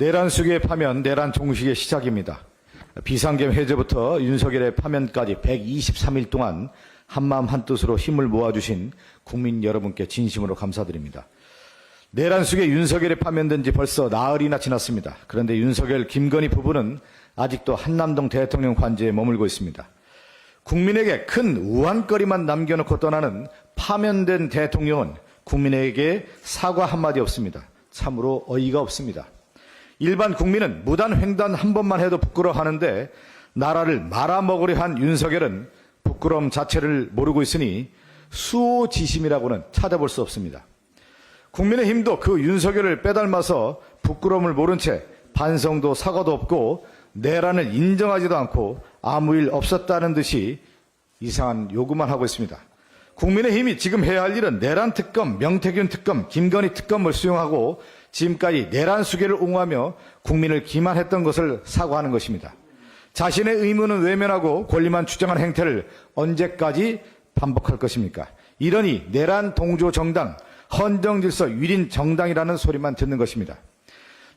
내란 수계의 파면, 내란 종식의 시작입니다. 비상계엄 해제부터 윤석열의 파면까지 123일 동안 한마음 한뜻으로 힘을 모아주신 국민 여러분께 진심으로 감사드립니다. 내란 수계 윤석열이 파면된 지 벌써 나흘이나 지났습니다. 그런데 윤석열, 김건희 부부는 아직도 한남동 대통령 관저에 머물고 있습니다. 국민에게 큰 우환거리만 남겨놓고 떠나는 파면된 대통령은 국민에게 사과 한마디 없습니다. 참으로 어이가 없습니다. 일반 국민은 무단 횡단 한 번만 해도 부끄러워하는데 나라를 말아먹으려 한 윤석열은 부끄러움 자체를 모르고 있으니 수호지심이라고는 찾아볼 수 없습니다. 국민의힘도 그 윤석열을 빼닮아서 부끄러움을 모른 채 반성도 사과도 없고 내란을 인정하지도 않고 아무 일 없었다는 듯이 이상한 요구만 하고 있습니다. 국민의힘이 지금 해야 할 일은 내란 특검, 명태균 특검, 김건희 특검을 수용하고 지금까지 내란 수계를 옹호하며 국민을 기만했던 것을 사과하는 것입니다. 자신의 의무는 외면하고 권리만 주장하는 행태를 언제까지 반복할 것입니까? 이러니 내란 동조 정당, 헌정질서 유린 정당이라는 소리만 듣는 것입니다.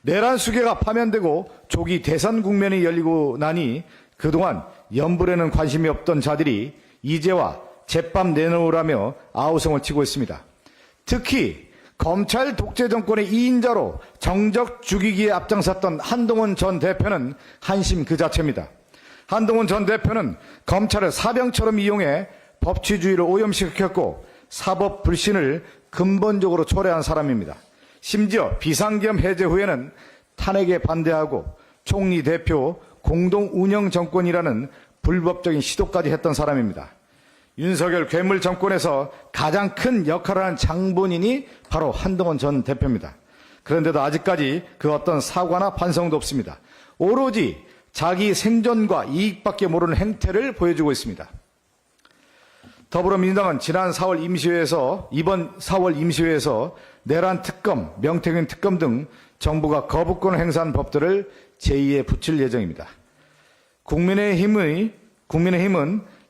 내란 수계가 파면되고 조기 대선 국면이 열리고 나니 그동안 연불에는 관심이 없던 자들이 이제와 제밥 내놓으라며 아우성을 치고 있습니다. 특히 검찰 독재 정권의 2인자로 정적 죽이기에 앞장섰던 한동훈 전 대표는 한심 그 자체입니다. 한동훈 전 대표는 검찰을 사병처럼 이용해 법치주의를 오염시켰고 사법 불신을 근본적으로 초래한 사람입니다. 심지어 비상계엄 해제 후에는 탄핵에 반대하고 총리 대표 공동 운영 정권이라는 불법적인 시도까지 했던 사람입니다. 윤석열 괴물 정권에서 가장 큰 역할을 한 장본인이 바로 한동훈 전 대표입니다. 그런데도 아직까지 그 어떤 사과나 반성도 없습니다. 오로지 자기 생존과 이익밖에 모르는 행태를 보여주고 있습니다. 더불어민주당은 이번 4월 임시회에서 내란 특검, 명태균 특검 등 정부가 거부권을 행사한 법들을 제2에 붙일 예정입니다. 국민의힘은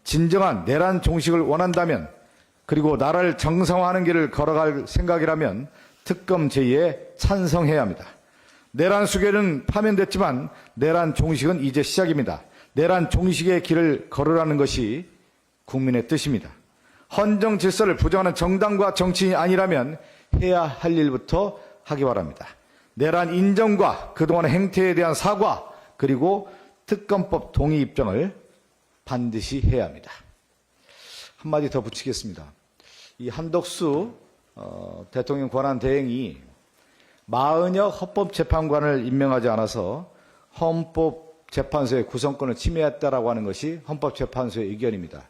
진정한 내란 종식을 원한다면 그리고 나라를 정상화하는 길을 걸어갈 생각이라면 특검 제2에 찬성해야 합니다. 내란 수계는 파면됐지만 내란 종식은 이제 시작입니다. 내란 종식의 길을 걸으라는 것이 국민의 뜻입니다. 헌정 질서를 부정하는 정당과 정치인이 아니라면 해야 할 일부터 하기 바랍니다. 내란 인정과 그동안의 행태에 대한 사과 그리고 특검법 동의 입장을 반드시 해야 합니다. 한마디 더 붙이겠습니다. 이 한덕수 대통령 권한대행이 마은혁 헌법재판관을 임명하지 않아서 헌법재판소의 구성권을 침해했다라고 하는 것이 헌법재판소의 의견입니다.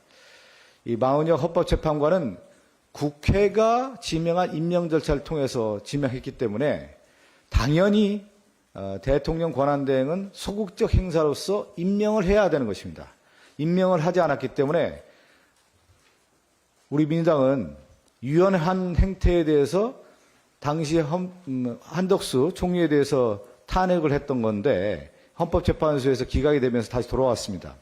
이 마은혁 헌법재판관은 국회가 지명한 임명 절차를 통해서 지명했기 때문에 당연히 대통령 권한대행은 소극적 행사로서 임명을 해야 되는 것입니다. 임명을 하지 않았기 때문에 우리 민주당은 유연한 행태에 대해서 당시 한덕수 총리에 대해서 탄핵을 했던 건데 헌법재판소에서 기각이 되면서 다시 돌아왔습니다.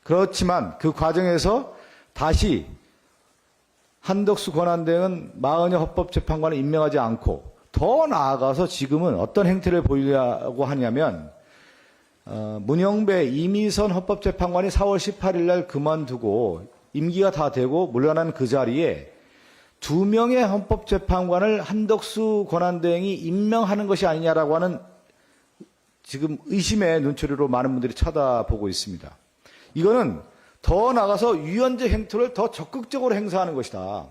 그렇지만 그 과정에서 다시 한덕수 권한대행은 마은혁 헌법재판관을 임명하지 않고 더 나아가서 지금은 어떤 행태를 보이려고 하냐면 문영배 이미선 헌법재판관이 4월 18일 날 그만두고 임기가 다 되고 물러난 그 자리에 2명의 헌법재판관을 한덕수 권한대행이 임명하는 것이 아니냐라고 하는 지금 의심의 눈초리로 많은 분들이 쳐다보고 있습니다. 이거는 더 나아가서 유연제 행태를 더 적극적으로 행사하는 것이다.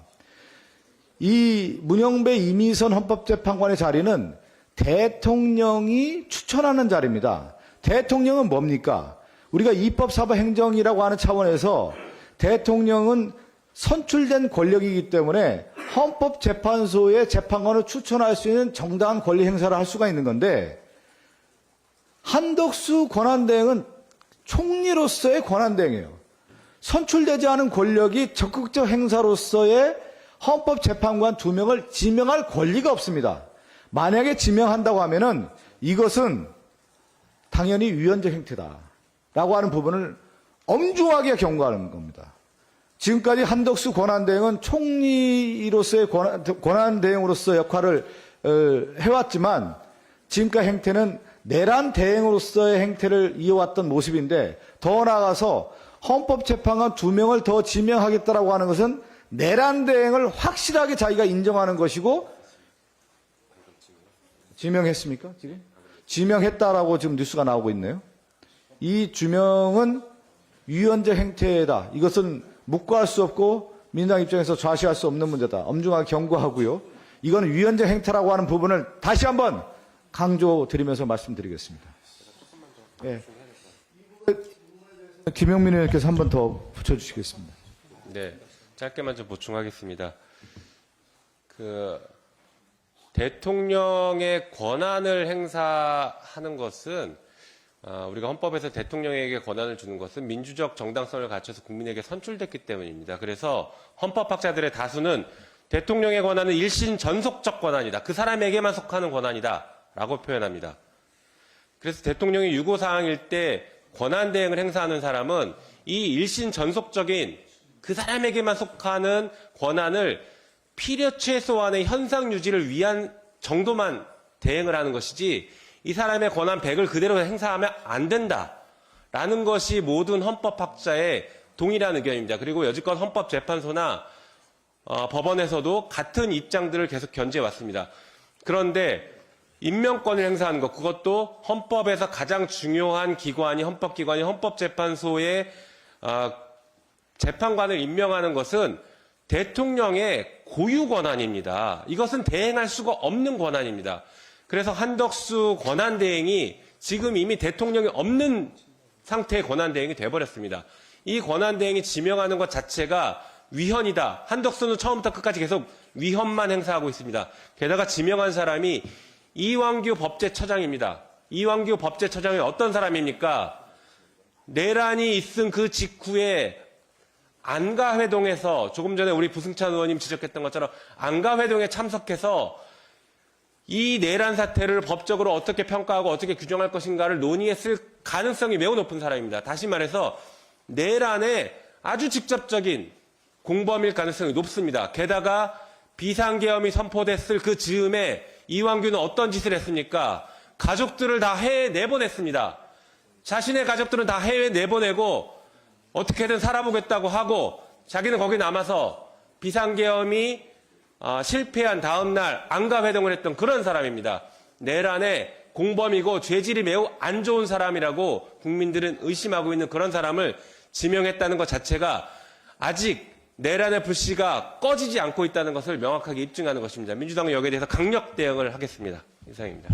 이 문영배 이미선 헌법재판관의 자리는 대통령이 추천하는 자리입니다. 대통령은 뭡니까? 우리가 입법사법행정이라고 하는 차원에서 대통령은 선출된 권력이기 때문에 헌법재판소의 재판관을 추천할 수 있는 정당한 권리 행사를 할 수가 있는 건데 한덕수 권한대행은 총리로서의 권한대행이에요. 선출되지 않은 권력이 적극적 행사로서의 헌법재판관 2명을 지명할 권리가 없습니다. 만약에 지명한다고 하면은 이것은 당연히 유연적 행태다라고 하는 부분을 엄중하게 경고하는 겁니다. 지금까지 한덕수 권한대행은 총리로서의 권한대행으로서 역할을 해왔지만 지금까지 행태는 내란 대행으로서의 행태를 이어왔던 모습인데 더 나아가서 헌법재판관 2명을 더 지명하겠다라고 하는 것은 내란 대행을 확실하게 자기가 인정하는 것이고 지명했습니까? 지금? 지명했다라고 지금 뉴스가 나오고 있네요. 이 주명은 위헌적 행태다. 이것은 묵과할 수 없고 민주당 입장에서 좌시할 수 없는 문제다. 엄중하게 경고하고요. 이건 위헌적 행태라고 하는 부분을 다시 한번 강조드리면서 말씀드리겠습니다. 예. 김용민 의원께서 한 번 더 붙여주시겠습니다. 네, 짧게만 좀 보충하겠습니다. 대통령의 권한을 행사하는 것은 우리가 헌법에서 대통령에게 권한을 주는 것은 민주적 정당성을 갖춰서 국민에게 선출됐기 때문입니다. 그래서 헌법학자들의 다수는 대통령의 권한은 일신 전속적 권한이다. 그 사람에게만 속하는 권한이다. 라고 표현합니다. 그래서 대통령이 유고사항일 때 권한 대행을 행사하는 사람은 이 일신 전속적인 그 사람에게만 속하는 권한을 필요 최소한의 현상 유지를 위한 정도만 대행을 하는 것이지 이 사람의 권한 100을 그대로 행사하면 안 된다라는 것이 모든 헌법학자의 동일한 의견입니다. 그리고 여지껏 헌법재판소나 법원에서도 같은 입장들을 계속 견지해왔습니다. 그런데 임명권을 행사하는 것, 그것도 헌법에서 가장 중요한 기관이 헌법기관이 헌법재판소의 재판관을 임명하는 것은 대통령의 고유 권한입니다. 이것은 대행할 수가 없는 권한입니다. 그래서 한덕수 권한대행이 지금 이미 대통령이 없는 상태의 권한대행이 돼버렸습니다. 이 권한대행이 지명하는 것 자체가 위헌이다. 한덕수는 처음부터 끝까지 계속 위헌만 행사하고 있습니다. 게다가 지명한 사람이 이완규 법제처장입니다. 이완규 법제처장이 어떤 사람입니까? 내란이 있은 그 직후에 안가회동에서 조금 전에 우리 부승찬 의원님 지적했던 것처럼 안가회동에 참석해서 이 내란 사태를 법적으로 어떻게 평가하고 어떻게 규정할 것인가를 논의했을 가능성이 매우 높은 사람입니다. 다시 말해서 내란에 아주 직접적인 공범일 가능성이 높습니다. 게다가 비상계엄이 선포됐을 그 즈음에 이완규는 어떤 짓을 했습니까? 가족들을 다 해외에 내보냈습니다. 자신의 가족들은 다 해외에 내보내고 어떻게든 살아보겠다고 하고 자기는 거기 남아서 비상계엄이 실패한 다음 날 안가회동을 했던 그런 사람입니다. 내란의 공범이고 죄질이 매우 안 좋은 사람이라고 국민들은 의심하고 있는 그런 사람을 지명했다는 것 자체가 아직 내란의 불씨가 꺼지지 않고 있다는 것을 명확하게 입증하는 것입니다. 민주당은 여기에 대해서 강력 대응을 하겠습니다. 이상입니다.